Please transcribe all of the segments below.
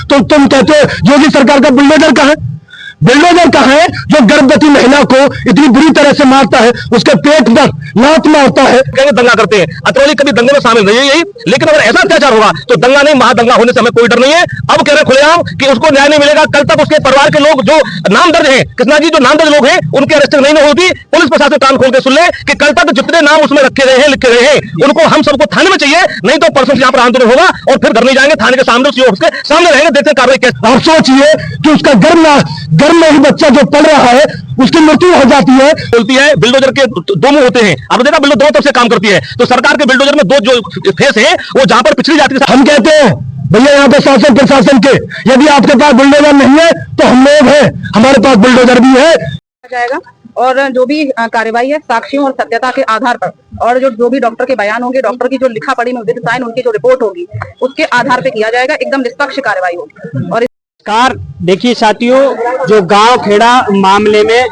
तो तुम कहते हो योगी सरकार का बुलडोजर कहाँ है? बुलडोजर कहाँ है जो गर्भवती महिला को इतनी बुरी तरह से मारता है, उसके पेट पर लात मारता है? दंगा करते हैं, अतरौली कभी दंगे में शामिल नहीं है यही, लेकिन अगर ऐसा अत्याचार होगा तो दंगा नहीं महादंगा होने से हमें कोई डर नहीं है। अब कह रहे खुलेआम कि उसको न्याय नहीं मिलेगा। कल तक उसके परिवार के लोग जो नाम दर्ज है, कृष्णा जी जो नाम दर्ज लोग हैं, उनकी अरेस्टिंग नहीं होती। पुलिस प्रशासन कान खोल के सुन ले कि कल तक जितने नाम उसमें रखे गए हैं, लिखे गए हैं, उनको हम सबको थाने में चाहिए, नहीं तो परसों से यहाँ पर आंदोलन होगा और फिर घर नहीं जाएंगे, थाने के सामने उसके सामने रहेंगे, देखते कार्रवाई कैसे। आप सोचिए कि उसका गर्भ में ही बच्चा जो पल रहा है उसकी मृत्यु हो जाती है। बोलती है बिल्डोजर के दो मुंह होते हैं। अब देखा बिल्डोजर दोनों तरफ से काम करती है, तो सरकार के बिल्डोजर में दो जो फेस है वो जहां पर पिछड़ी जाती है। हम कहते हैं भैया यहाँ पे शासन प्रशासन के यदि आपके पास बुलडोजर नहीं है तो हम लोग हैं, हमारे पास बुलडोजर भी है जाएगा। और जो भी कार्यवाही है साक्ष्यों और सत्यता के आधार पर, और जो भी डॉक्टर के बयान होंगे, डॉक्टर की जो लिखा पढ़ी में विद साइन उनकी जो रिपोर्ट होगी उसके आधार पे किया जाएगा। एकदम निष्पक्ष कार्रवाई होगी। और देखिए साथियों, जो गांव खेड़ा मामले में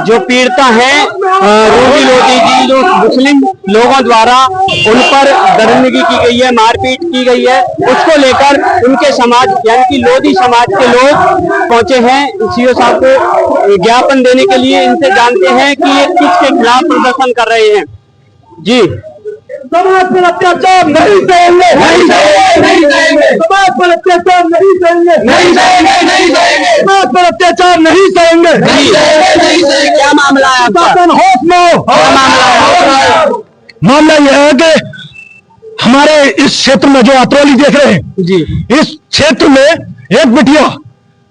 जो पीड़िता है रूबी लोधी जी, जो मुस्लिम लोगों द्वारा उन पर दरिंदगी की गई है, मारपीट की गई है, उसको लेकर उनके समाज यानी कि लोधी समाज के लोग पहुंचे हैं सीओ साहब को ज्ञापन देने के लिए। इनसे जानते हैं कि ये किसके खिलाफ प्रदर्शन कर रहे हैं। जी, समाज पर अत्याचार नहीं सहेंगे, नहीं सहेंगे, नहीं सहेंगे। समाज पर अत्याचार नहीं सहेंगे, नहीं सहेंगे, नहीं सहेंगे। समाज पर अत्याचार नहीं सहेंगे, नहीं सहेंगे, नहीं सहेंगे। क्या मामला है आपका? होश में हो। मामला यह है कि हमारे इस क्षेत्र में जो अतरौली देख रहे हैं जी, इस क्षेत्र में एक बिटिया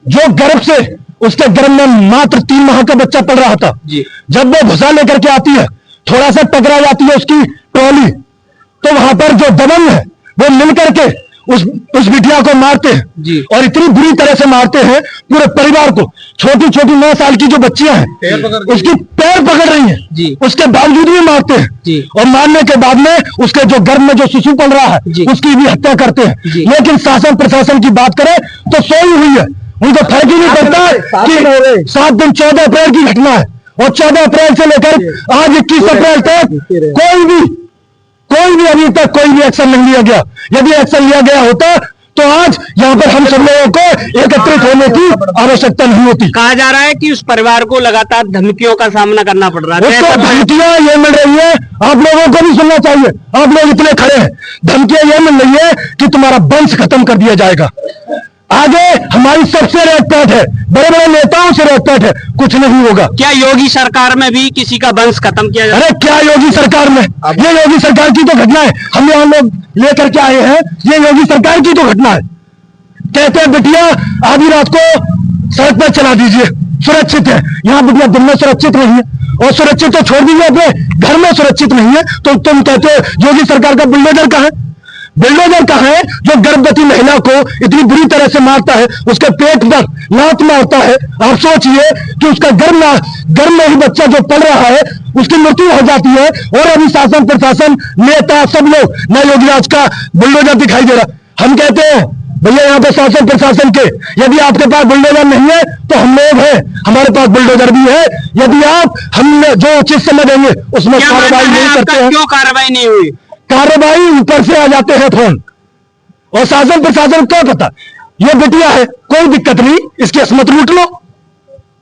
जो गर्भ से उसके गर्भ में मात्र 3 माह का बच्चा पल रहा था जी, जब वो भुसा लेकर के आती है, थोड़ा सा टकरा जाती है उसकी ट्रॉली, तो वहां पर जो दबंग है वो मिलकर के उस बिटिया को मारते हैं जी। और इतनी बुरी तरह से मारते हैं पूरे परिवार को। छोटी छोटी 9 साल की जो बच्चियां हैं उसकी पैर पकड़ रही हैं जी, उसके बावजूद भी मारते हैं जी। और मारने के बाद में उसके जो गर्भ में जो शिशु पल रहा है जी, उसकी भी हत्या करते हैं। जी। लेकिन शासन प्रशासन की बात करें तो सोई हुई है, उनको फर्क ही नहीं पड़ता कि 7 दिन 14 अप्रैल की घटना है और 14 अप्रैल से लेकर आज 21 अप्रैल तक कोई भी अभी तक कोई भी एक्शन नहीं लिया गया। यदि एक्शन लिया गया होता तो आज यहाँ पर हम सब लोगों को एकत्रित होने की आवश्यकता नहीं होती। कहा जा रहा है कि उस परिवार को लगातार धमकियों का सामना करना पड़ रहा है। उसको धमकियां ये मिल रही है, आप लोगों को भी सुनना चाहिए, आप लोग इतने खड़े हैं, धमकियां ये मिल रही है कि तुम्हारा वंश खत्म कर दिया जाएगा। आगे हमारी सबसे रेटपैट है, बड़े बड़े नेताओं से रेटपैट है, कुछ नहीं होगा। क्या योगी सरकार में भी किसी का वंश खत्म किया जाए? अरे क्या योगी सरकार में, ये योगी सरकार की तो घटना है, हम यहाँ लोग लेकर के आए हैं, ये योगी सरकार की तो घटना है। कहते हैं बिटिया आधी रात को सड़क पर चला दीजिए, सुरक्षित है। यहाँ बिटिया दिन में सुरक्षित नहीं है, और सुरक्षित तो छोड़ दीजिए, अपने घर में सुरक्षित नहीं है, तो तुम कहते हो योगी सरकार का बुलडोजर कहाँ है? बुलडोजर कहाँ है जो गर्भवती महिला को इतनी बुरी तरह से मारता है, उसके पेट पर लात मारता है? आप सोचिए कि उसका गर्भ में ही बच्चा जो पल रहा है उसकी मृत्यु हो जाती है, और अभी शासन प्रशासन नेता सब लोग न योगी राज का बुलडोजर दिखाई दे रहा। हम कहते हैं भैया यहाँ पे शासन प्रशासन के यदि आपके पास बुलडोजर नहीं है तो हम लोग हैं, हमारे पास बुलडोजर भी है। यदि आप हम जो उचित समय देंगे उसमें कार्रवाई नहीं करते हैं। क्यों कार्रवाई नहीं हुई? कार्रवाई ऊपर से आ जाते हैं फोन, और शासन प्रशासन क्या पता, ये बिटिया है कोई दिक्कत नहीं, इसकी असमत लूट लो,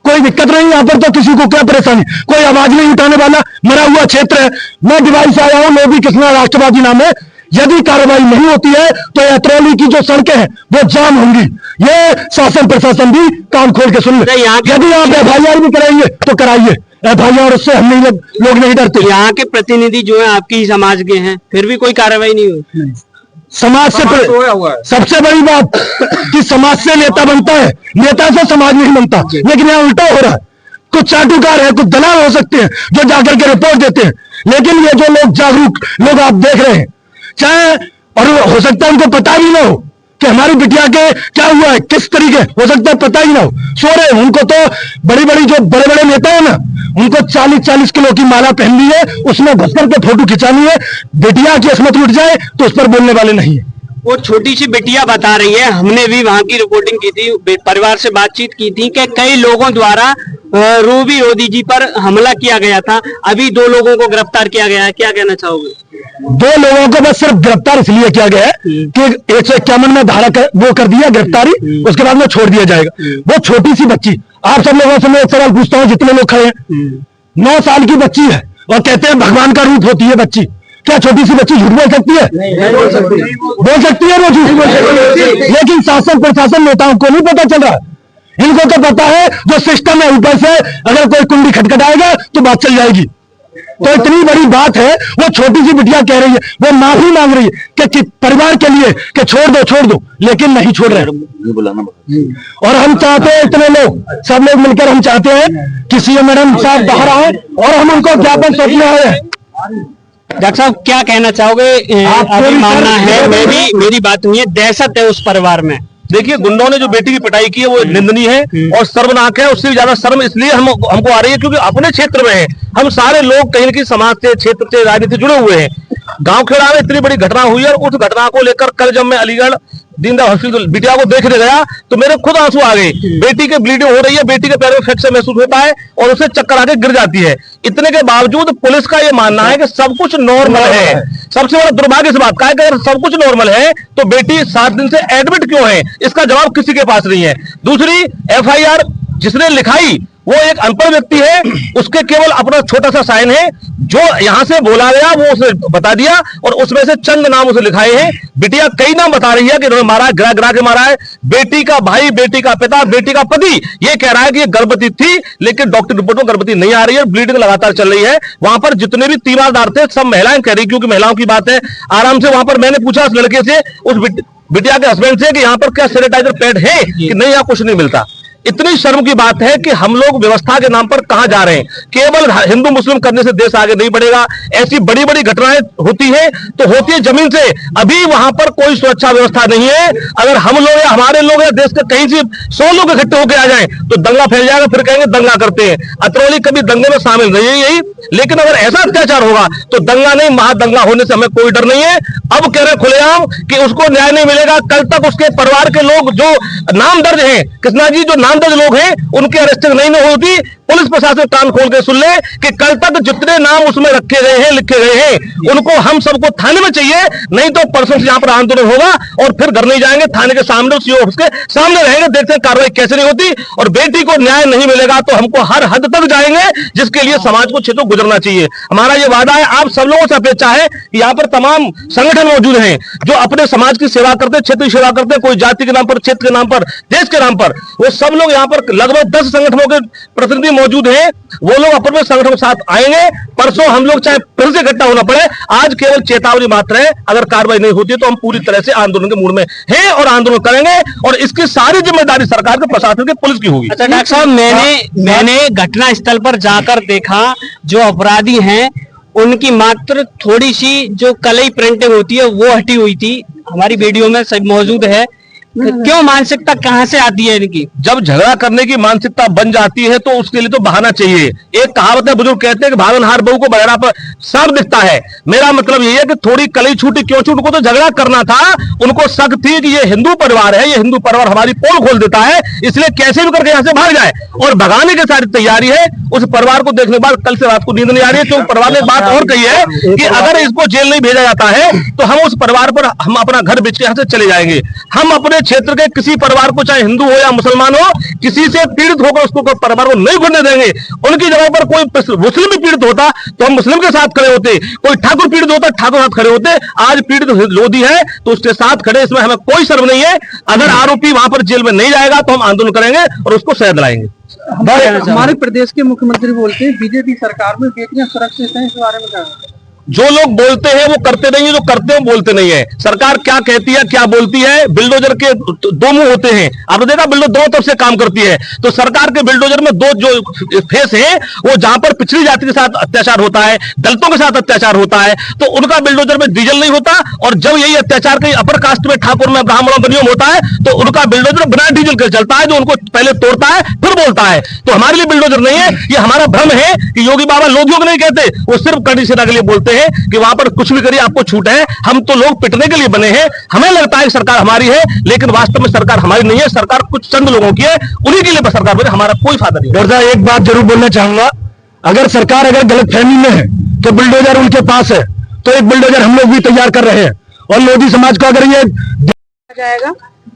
कोई दिक्कत नहीं। यहाँ पर तो किसी को क्या परेशानी, कोई आवाज नहीं उठाने वाला, मरा हुआ क्षेत्र है। मैं डिवाइस से आया हूँ, लोधी कृष्णा राष्ट्रवादी नाम है। यदि कार्रवाई नहीं होती है तो अतरौली की जो सड़कें हैं वो जाम होंगी। ये शासन प्रशासन भी कान खोल के सुन ले। यदि आप FIR भी कराएंगे तो कराइए, FIR उससे हम नहीं लोग नहीं डरते। यहाँ के प्रतिनिधि जो है आपकी ही समाज के हैं, फिर भी कोई कार्रवाई नहीं हुई। समाज से सबसे बड़ी बात कि समाज से नेता बनता है, नेता से समाज नहीं बनता। लेकिन यहाँ उल्टा हो रहा है, कुछ चाटुकार है, कुछ दलाल हो सकते हैं जो जाकर के रिपोर्ट देते हैं, लेकिन ये जो लोग जागरूक लोग आप देख रहे हैं, चाहे और हो सकता है उनको पता भी ना हो कि हमारी बिटिया के क्या हुआ है, किस तरीके, हो सकता है पता ही ना हो, सो रहे हैं। उनको तो बड़ी बड़ी जो बड़े बड़े नेता है ना, उनको 40-40 किलो की माला पहननी है, उसमें घुस करके फोटो खिंचानी है। बिटिया की असमत उठ जाए तो उस पर बोलने वाले नहीं है। वो छोटी सी बिटिया बता रही है, हमने भी वहां की रिपोर्टिंग की थी, परिवार से बातचीत की थी कि कई लोगों द्वारा रूबी लोधी जी पर हमला किया गया था, अभी 2 लोगों को गिरफ्तार किया गया है। क्या कहना चाहोगे? 2 लोगों को बस सिर्फ गिरफ्तार इसलिए किया गया है कि 151 में धारा वो कर दिया गिरफ्तारी, उसके बाद में छोड़ दिया जाएगा। वो छोटी सी बच्ची, आप सब लोगों से मैं एक सवाल पूछता हूँ, जितने लोग खड़े हैं, 9 साल की बच्ची है और कहते हैं भगवान का रूप होती है बच्ची। क्या छोटी सी बच्ची झूठ बोल सकती है? नहीं बोल सकती। बोल सकती है वो झूठ बोल सकती है, लेकिन शासन प्रशासन नेताओं को नहीं पता चल रहा। इनको तो पता है जो सिस्टम है ऊपर से अगर कोई कुंडी खटखटाएगा तो बात चल जाएगी। तो इतनी बड़ी बात है, वो छोटी सी बिटिया कह रही है, वो माफी मांग रही है कि परिवार के लिए कि छोड़ दो, लेकिन नहीं छोड़ रहे। और हम चाहते हैं इतने लोग, सब लोग मिलकर हम चाहते हैं कि सीएम मैडम साहब बाहर आए और हम उनको ज्ञापन सौंपने आए हैं। डॉक्टर साहब क्या कहना चाहोगे? अभी मानना है, मेरी बात नहीं है, दहशत है उस परिवार में। देखिए, गुंडों ने जो बेटी की पिटाई की है वो निंदनीय है और शर्मनाक है। उससे भी ज्यादा शर्म इसलिए हमको आ रही है क्योंकि अपने क्षेत्र में है, हम सारे लोग कहीं न कहीं समाज से, क्षेत्र से, राजनीति से जुड़े हुए हैं। गांव खेड़ा में इतनी बड़ी घटना हुई है और उस घटना को लेकर कल जब मैं अलीगढ़ दीनदयाल हॉस्पिटल बिटिया को देखने गया तो मेरे खुद आंसू आ गए। बेटी की ब्लीडिंग हो रही है, बेटी के पैर में फ्रैक्चर महसूस होता है और उसे चक्कर आके गिर जाती है। इतने के बावजूद पुलिस का ये मानना है कि सब कुछ नॉर्मल है। सबसे बड़ा दुर्भाग्य से बात का है कि अगर सब कुछ नॉर्मल है तो बेटी 7 दिन से एडमिट क्यों है, इसका जवाब किसी के पास नहीं है। दूसरी, FIR जिसने लिखाई वो एक अनपढ़ व्यक्ति है, उसके केवल अपना छोटा सा साइन है, जो यहां से बोला गया वो उसे बता दिया और उसमें से चंद नाम उसे लिखाए हैं। बिटिया कई नाम बता रही है कि इन्होंने मारा, गिरा के मारा है। बेटी का भाई, बेटी का पिता, बेटी का पति ये कह रहा है कि ये गर्भवती थी, लेकिन डॉक्टर रिपोर्ट में गर्भवती नहीं आ रही है, ब्लीडिंग लगातार चल रही है। वहां पर जितने भी तीमारदार थे सब महिलाएं कह रही, क्योंकि महिलाओं की बात है। आराम से वहां पर मैंने पूछा उस लड़के से, उस बिटिया के हस्बैंड से कि यहाँ पर क्या सैनिटाइजर पैड है कि नहीं, यहाँ कुछ नहीं मिलता। इतनी शर्म की बात है कि हम लोग व्यवस्था के नाम पर कहां जा रहे हैं। केवल हिंदू मुस्लिम करने से देश आगे नहीं बढ़ेगा। ऐसी बड़ी बड़ी घटनाएं होती है तो होती है जमीन से। अभी वहां पर कोई सुरक्षा व्यवस्था नहीं है। अगर हम लोग या हमारे लोग या देश के कहीं से 100 लोग इकट्ठे होकर आ जाएं तो दंगा फैल जाएगा, फिर कहेंगे दंगा करते हैं। अतरौली कभी दंगे में शामिल नहीं है यही, लेकिन अगर ऐसा अत्याचार होगा तो दंगा नहीं, महादंगा होने से हमें कोई डर नहीं है। अब कह रहे खुलेआम कि उसको न्याय नहीं मिलेगा। कल तक उसके परिवार के लोग जो नाम दर्ज हैं, कृष्णा जी जो नाम दर्ज लोग हैं, उनकी अरेस्टिंग नहीं होती। पुलिस प्रशासन कान खोल के सुन ले कि कल तक जितने नाम उसमें रखे गए हैं, लिखे गए हैं, उनको हम सबको थाने में चाहिए। नहीं तो परसों से यहाँ पर आंदोलन होगा और फिर घर नहीं जाएंगे, थाने के सामने, उसी ऑफिस के सामने रहेंगे, देखते हैं कार्रवाई कैसे नहीं होती। और बेटी को न्याय नहीं मिलेगा तो हमको हर हद तक जाएंगे, जिसके लिए समाज को क्षेत्रों गुजरना चाहिए। हमारा ये वादा है। आप सब लोगों से अपेक्षा है कि यहाँ पर तमाम संगठन मौजूद हैं जो अपने समाज की सेवा करते हैं, क्षेत्र की सेवा करते हैं, कोई जाति के नाम पर, क्षेत्र के नाम पर, देश के नाम पर। वो सब लोग यहाँ पर लगभग 10 संगठनों के प्रतिनिधि मौजूद हैं। वो लोग अपने संगठन के साथ आएंगे। परसों हम लोग चाहे फिर से इकट्ठा होना पड़े, आज केवल चेतावनी मात्र है। अगर कार्रवाई नहीं होती तो हम पूरी तरह से आंदोलन के मूड में हैं और आंदोलन करेंगे और इसकी सारी जिम्मेदारी सरकार के, प्रशासन के, पुलिस की होगी। अच्छा डॉक्टर साहब, मैंने घटना स्थल पर जाकर देखा, जो अपराधी हैं उनकी मात्र थोड़ी सी जो कलई प्रिंटिंग होती है वो हटी हुई थी। हमारी वीडियो में सब मौजूद है। क्यों मानसिकता कहां से आती है इनकी? जब झगड़ा करने की मानसिकता बन जाती है तो उसके लिए तो बहाना चाहिए। एक कहावत है, बुजुर्ग कहते हैं कि भागनहार बहू को बहरा पर सांप दिखता है। मेरा मतलब यही है कि थोड़ी कली छूटी, क्यों छूट, उनको तो झगड़ा करना था। उनको शक थी कि ये हिंदू परिवार है, ये हिंदू परिवार हमारी पोल खोल देता है, इसलिए कैसे भी करके यहां से भाग जाए। और भगाने की सारी तैयारी है। उस परिवार को देखने के बाद कल से रात को नींद नहीं आ रही है, क्योंकि परिवार ने बात और कही है कि अगर इसको जेल नहीं भेजा जाता है तो हम उस परिवार पर, हम अपना घर बेच के यहां से चले जाएंगे। हम अपने क्षेत्र के किसी परिवार को, चाहे हिंदू हो या मुसलमान हो, किसी से पीड़ित होकर उसको परिवार को नहीं घुरने देंगे। उनकी जगह पर कोई मुस्लिम भी पीड़ित होता तो हम मुस्लिम के साथ खड़े होते, कोई ठाकुर पीड़ित होता ठाकुर के साथ खड़े होते। आज पीड़ित लोधी है तो उसके साथ खड़े, इसमें हमें कोई शर्म नहीं है। अगर आरोपी वहां पर जेल में नहीं जाएगा तो हम आंदोलन करेंगे और उसको सह दिलाएंगे। हमारे प्रदेश के मुख्यमंत्री बोलते हैं बीजेपी सरकार में बेटियां सुरक्षित हैं, इस बारे में क्या? जो लोग बोलते हैं वो करते नहीं है, जो करते हैं वो बोलते नहीं है। सरकार क्या कहती है, क्या बोलती है। बिल्डोजर के दो मुंह होते हैं। आपने देखा बिल्डोजर दोनों तरफ से काम करती है। तो सरकार के बिल्डोजर में दो जो फेस है, वो जहां पर पिछड़ी जाति के साथ अत्याचार होता है, दलितों के साथ अत्याचार होता है, तो उनका बिल्डोजर में डीजल नहीं होता। और जब यही अत्याचार कहीं अपर कास्ट में, ठाकुर में, ब्राह्मणों में नियम होता है तो उनका बिल्डोजर बिना डीजल के चलता है, जो उनको पहले तोड़ता है फिर बोलता है। तो हमारे लिए बिल्डोजर नहीं है। ये हमारा भ्रम है कि योगी बाबा लोधियों को नहीं कहते, वो सिर्फ कड़ी सेना के लिए बोलते हैं कि वहां पर कुछ भी करिए आपको छूट है। हम तो लोग पिटने के लिए बने हैं। हमें लगता है कि सरकार हमारी है, लेकिन वास्तव में सरकार हमारी नहीं है। सरकार कुछ चंद लोगों की है, उन्हीं के लिए सरकार बने, हमारा कोई फायदा नहीं। डॉक्टर साहब, एक बात जरूर बोलना चाहूंगा, अगर सरकार गलतफहमी में है तो बिल्डोजर उनके पास है, तो एक बुलडोजर हम लोग भी तैयार कर रहे हैं। और लोधी समाज को अगर ये जाएगा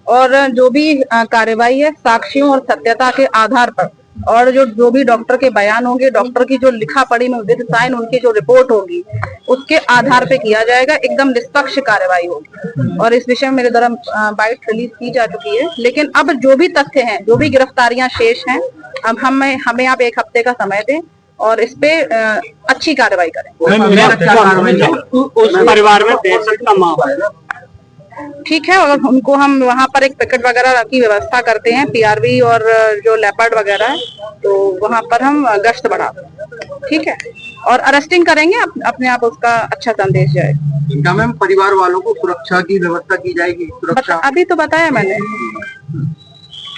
और जो भी कार्रवाई है साक्ष्यों और सत्यता के आधार पर, और जो भी डॉक्टर के बयान होंगे, डॉक्टर की जो लिखा पढ़ी में विद साइन उनकी जो रिपोर्ट होगी उसके आधार पे किया जाएगा। एकदम निष्पक्ष कार्रवाई होगी। और इस विषय में मेरे द्वारा बाइट रिलीज की जा चुकी है। लेकिन अब जो भी तथ्य हैं, जो भी गिरफ्तारियां शेष हैं, अब हमें आप 1 हफ्ते का समय दें और इस पे अच्छी कार्रवाई करें। उस परिवार में दहशत का माहौल, ठीक है, और उनको हम वहाँ पर एक पिकेट वगैरह की व्यवस्था करते हैं, पीआरवी और जो लेपर्ड वगैरह है, तो वहाँ पर हम गश्त बढ़ाते हैं। ठीक है, और अरेस्टिंग करेंगे, अपने आप उसका अच्छा संदेश जाएगा। इनका मैम परिवार वालों को सुरक्षा की व्यवस्था की जाएगी? सुरक्षा अभी तो बताया मैंने।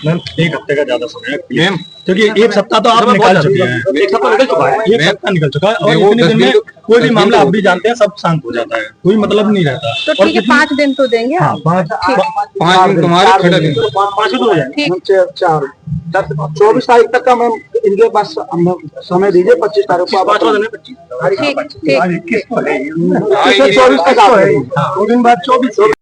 मैम 1 हफ्ते का ज्यादा समय है मैम, क्योंकि 1 सप्ताह तो आप निकाल चुके हैं। 1 सप्ताह निकल चुका है। 1 सप्ताह निकल चुका है और इतने दिन में कोई भी मामला आप भी जानते हैं सब शांत हो जाता है, कोई मतलब नहीं रहता। तो ठीक है, 5 दिन तो देंगे आप। 5 दिन तुम्हारे खड़े दिन 5 तो हो जाए। 24 तारीख तक का मैम इनके पास समय दीजिए। 25 तारीख को आप ठीक 24 तक आप 2 दिन बाद 24